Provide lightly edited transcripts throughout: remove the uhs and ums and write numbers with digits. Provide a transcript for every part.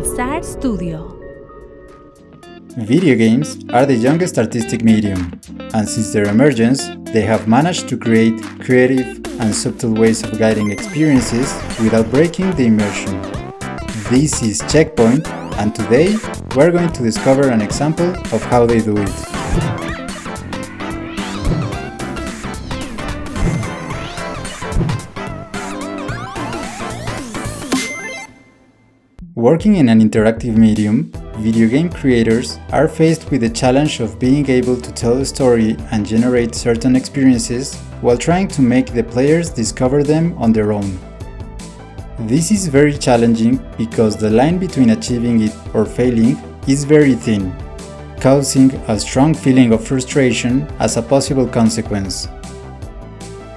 Pulsar Studio. Video games are the youngest artistic medium, and since their emergence, they have managed to create creative and subtle ways of guiding experiences without breaking the immersion. This is Checkpoint, and today we're going to discover an example of how they do it. Working in an interactive medium, video game creators are faced with the challenge of being able to tell a story and generate certain experiences while trying to make the players discover them on their own. This is very challenging because the line between achieving it or failing is very thin, causing a strong feeling of frustration as a possible consequence.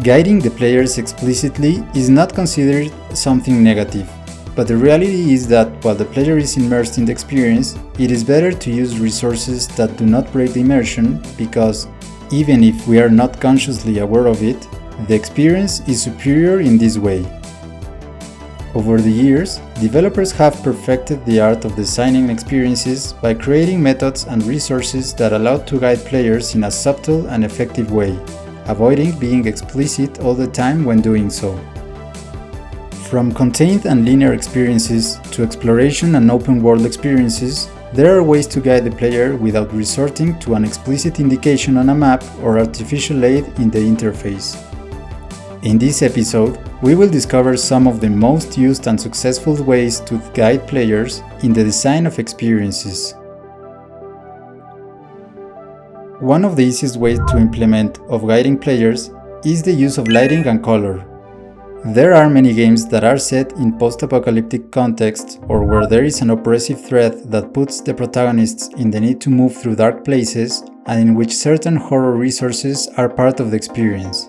Guiding the players explicitly is not considered something negative. But the reality is that while the player is immersed in the experience, it is better to use resources that do not break the immersion because, even if we are not consciously aware of it, the experience is superior in this way. Over the years, developers have perfected the art of designing experiences by creating methods and resources that allow to guide players in a subtle and effective way, avoiding being explicit all the time when doing so. From contained and linear experiences to exploration and open-world experiences, there are ways to guide the player without resorting to an explicit indication on a map or artificial aid in the interface. In this episode, we will discover some of the most used and successful ways to guide players in the design of experiences. One of the easiest ways to implement of guiding players is the use of lighting and color. There are many games that are set in post-apocalyptic contexts or where there is an oppressive threat that puts the protagonists in the need to move through dark places and in which certain horror resources are part of the experience.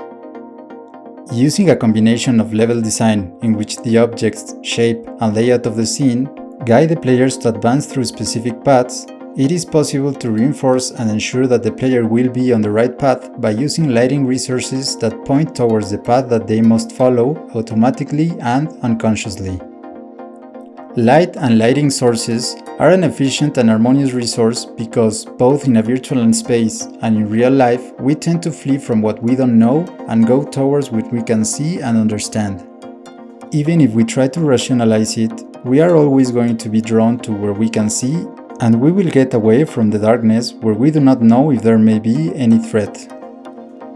Using a combination of level design in which the objects, shape, and layout of the scene guide the players to advance through specific paths, it is possible to reinforce and ensure that the player will be on the right path by using lighting resources that point towards the path that they must follow automatically and unconsciously. Light and lighting sources are an efficient and harmonious resource because both in a virtual space and in real life we tend to flee from what we don't know and go towards what we can see and understand. Even if we try to rationalize it, we are always going to be drawn to where we can see, and we will get away from the darkness where we do not know if there may be any threat.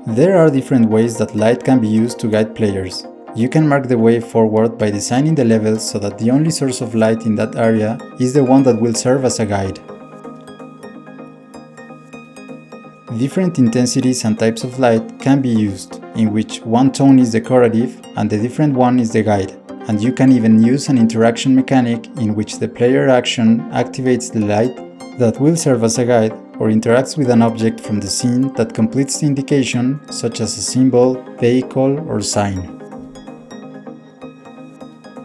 There are different ways that light can be used to guide players. You can mark the way forward by designing the levels so that the only source of light in that area is the one that will serve as a guide. Different intensities and types of light can be used, in which one tone is decorative and the different one is the guide. And you can even use an interaction mechanic in which the player action activates the light that will serve as a guide or interacts with an object from the scene that completes the indication, such as a symbol, vehicle, or sign.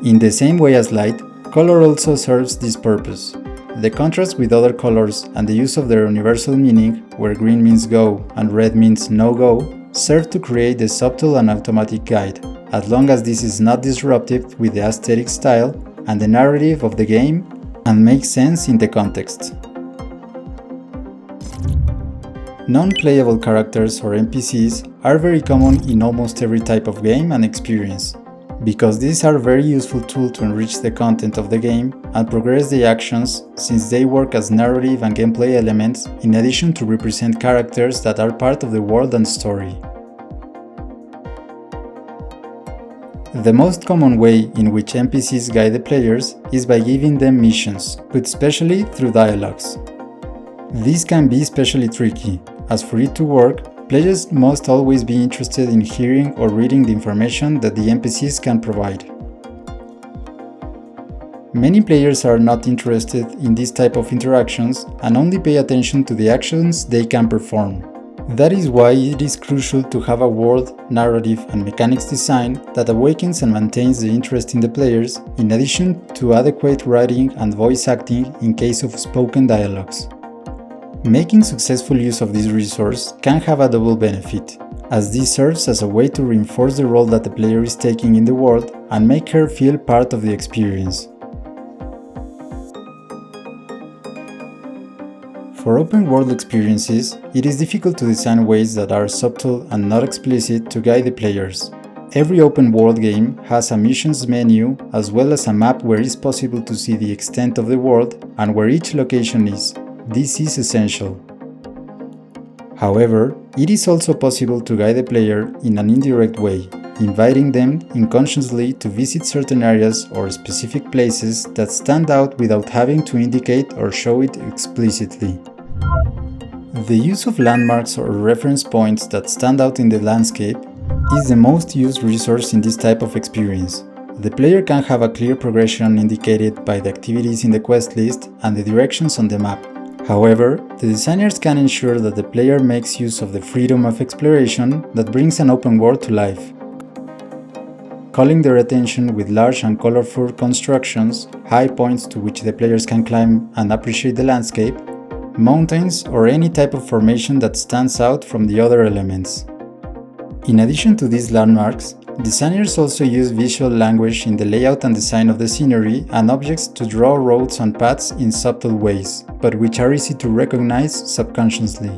In the same way as light, color also serves this purpose. The contrast with other colors and the use of their universal meaning, where green means go and red means no go, serve to create the subtle and automatic guide, as long as this is not disruptive with the aesthetic style and the narrative of the game and makes sense in the context. Non-playable characters or NPCs are very common in almost every type of game and experience, because these are a very useful tool to enrich the content of the game and progress the actions, since they work as narrative and gameplay elements in addition to represent characters that are part of the world and story. The most common way in which NPCs guide the players is by giving them missions, but especially through dialogues. This can be especially tricky, as for it to work, players must always be interested in hearing or reading the information that the NPCs can provide. Many players are not interested in this type of interactions and only pay attention to the actions they can perform. That is why it is crucial to have a world, narrative, and mechanics design that awakens and maintains the interest in the players, in addition to adequate writing and voice acting in case of spoken dialogues. Making successful use of this resource can have a double benefit, as this serves as a way to reinforce the role that the player is taking in the world and make her feel part of the experience. For open-world experiences, it is difficult to design ways that are subtle and not explicit to guide the players. Every open-world game has a missions menu as well as a map where it is possible to see the extent of the world and where each location is. This is essential. However, it is also possible to guide the player in an indirect way, inviting them unconsciously to visit certain areas or specific places that stand out without having to indicate or show it explicitly. The use of landmarks or reference points that stand out in the landscape is the most used resource in this type of experience. The player can have a clear progression indicated by the activities in the quest list and the directions on the map. However, the designers can ensure that the player makes use of the freedom of exploration that brings an open world to life. Calling their attention with large and colorful constructions, high points to which the players can climb and appreciate the landscape, mountains, or any type of formation that stands out from the other elements. In addition to these landmarks, designers also use visual language in the layout and design of the scenery and objects to draw roads and paths in subtle ways, but which are easy to recognize subconsciously.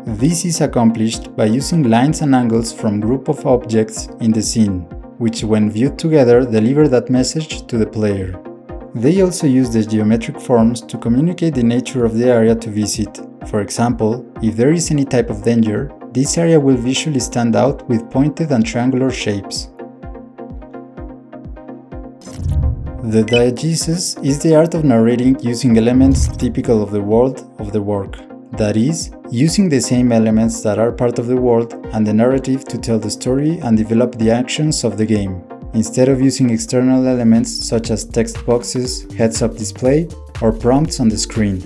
This is accomplished by using lines and angles from group of objects in the scene, which when viewed together deliver that message to the player. They also use the geometric forms to communicate the nature of the area to visit. For example, if there is any type of danger, this area will visually stand out with pointed and triangular shapes. The diegesis is the art of narrating using elements typical of the world of the work. That is, using the same elements that are part of the world and the narrative to tell the story and develop the actions of the game, instead of using external elements such as text boxes, heads-up display, or prompts on the screen.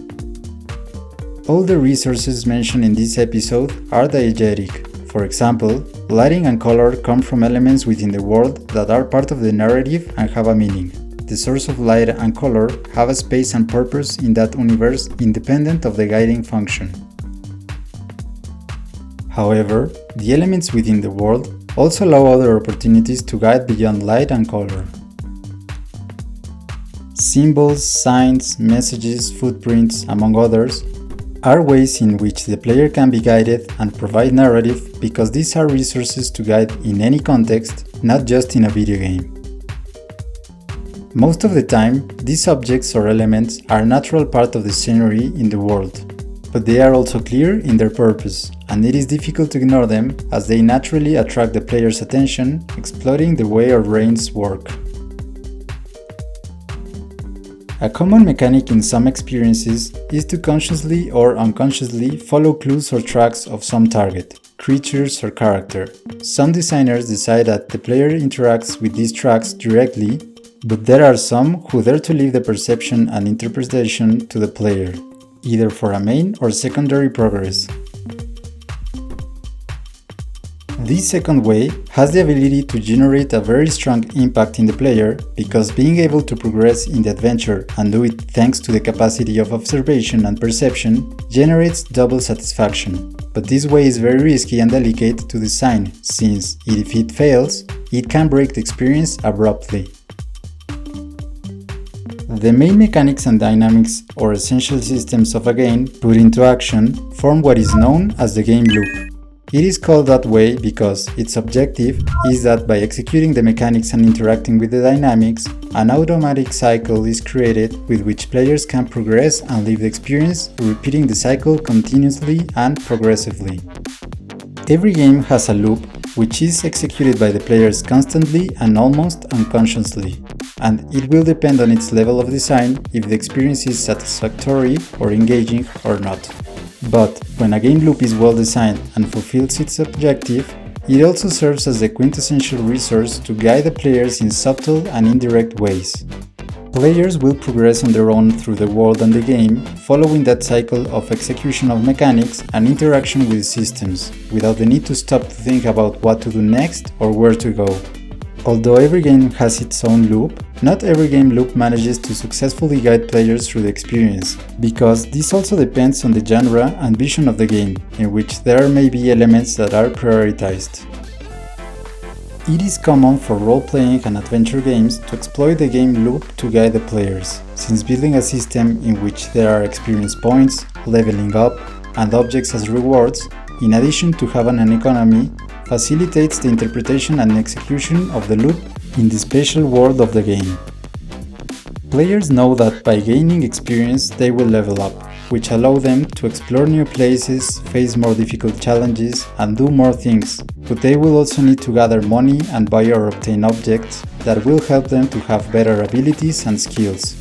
All the resources mentioned in this episode are diegetic. For example, lighting and color come from elements within the world that are part of the narrative and have a meaning. The source of light and color have a space and purpose in that universe independent of the guiding function. However, the elements within the world also allow other opportunities to guide beyond light and color. Symbols, signs, messages, footprints, among others, are ways in which the player can be guided and provide narrative because these are resources to guide in any context, not just in a video game. Most of the time, these objects or elements are a natural part of the scenery in the world, but they are also clear in their purpose, and it is difficult to ignore them as they naturally attract the player's attention, exploiting the way our brains work. A common mechanic in some experiences is to consciously or unconsciously follow clues or tracks of some target, creatures or character. Some designers decide that the player interacts with these tracks directly, but there are some who dare to leave the perception and interpretation to the player, either for a main or secondary progress. This second way has the ability to generate a very strong impact in the player because being able to progress in the adventure and do it thanks to the capacity of observation and perception generates double satisfaction. But this way is very risky and delicate to design since, if it fails, it can break the experience abruptly. The main mechanics and dynamics or essential systems of a game put into action form what is known as the game loop. It is called that way because its objective is that by executing the mechanics and interacting with the dynamics, an automatic cycle is created with which players can progress and live the experience, repeating the cycle continuously and progressively. Every game has a loop which is executed by the players constantly and almost unconsciously, and it will depend on its level of design if the experience is satisfactory or engaging or not. But when a game loop is well designed and fulfills its objective, it also serves as the quintessential resource to guide the players in subtle and indirect ways. Players will progress on their own through the world and the game, following that cycle of execution of mechanics and interaction with systems, without the need to stop to think about what to do next or where to go. Although every game has its own loop, not every game loop manages to successfully guide players through the experience, because this also depends on the genre and vision of the game, in which there may be elements that are prioritized. It is common for role-playing and adventure games to exploit the game loop to guide the players, since building a system in which there are experience points, leveling up, and objects as rewards, in addition to having an economy, facilitates the interpretation and execution of the loop in the special world of the game. Players know that by gaining experience they will level up, which allow them to explore new places, face more difficult challenges, and do more things, but they will also need to gather money and buy or obtain objects that will help them to have better abilities and skills.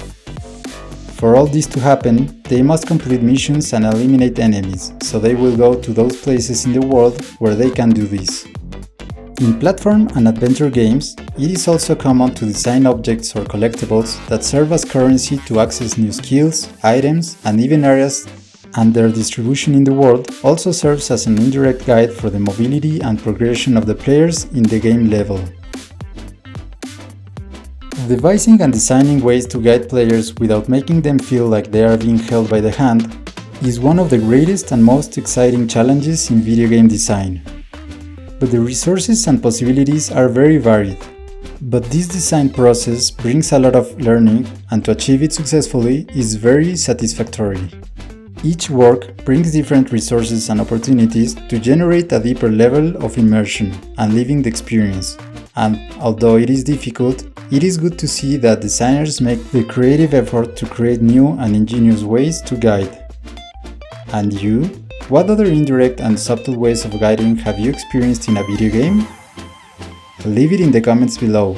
For all this to happen, they must complete missions and eliminate enemies, so they will go to those places in the world where they can do this. In platform and adventure games, it is also common to design objects or collectibles that serve as currency to access new skills, items, and even areas, and their distribution in the world also serves as an indirect guide for the mobility and progression of the players in the game level. Devising and designing ways to guide players without making them feel like they are being held by the hand is one of the greatest and most exciting challenges in video game design. But the resources and possibilities are very varied. But this design process brings a lot of learning, and to achieve it successfully is very satisfactory. Each work brings different resources and opportunities to generate a deeper level of immersion and living the experience. And although it is difficult, it is good to see that designers make the creative effort to create new and ingenious ways to guide. And you? What other indirect and subtle ways of guiding have you experienced in a video game? Leave it in the comments below.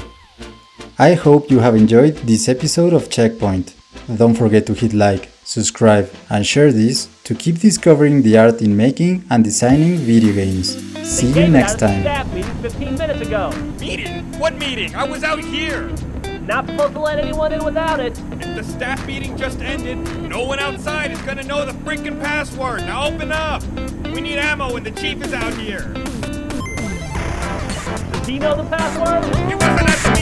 I hope you have enjoyed this episode of Checkpoint. Don't forget to hit like, subscribe, and share this to keep discovering the art in making and designing video games. See you next time. Staff meeting 15 minutes ago. Meeting? What meeting? I was out here! Not supposed to let anyone in without it. If the staff meeting just ended, no one outside is gonna know the freaking password. Now open up! We need ammo and the chief is out here. Does he know the password? He wasn't at the meeting!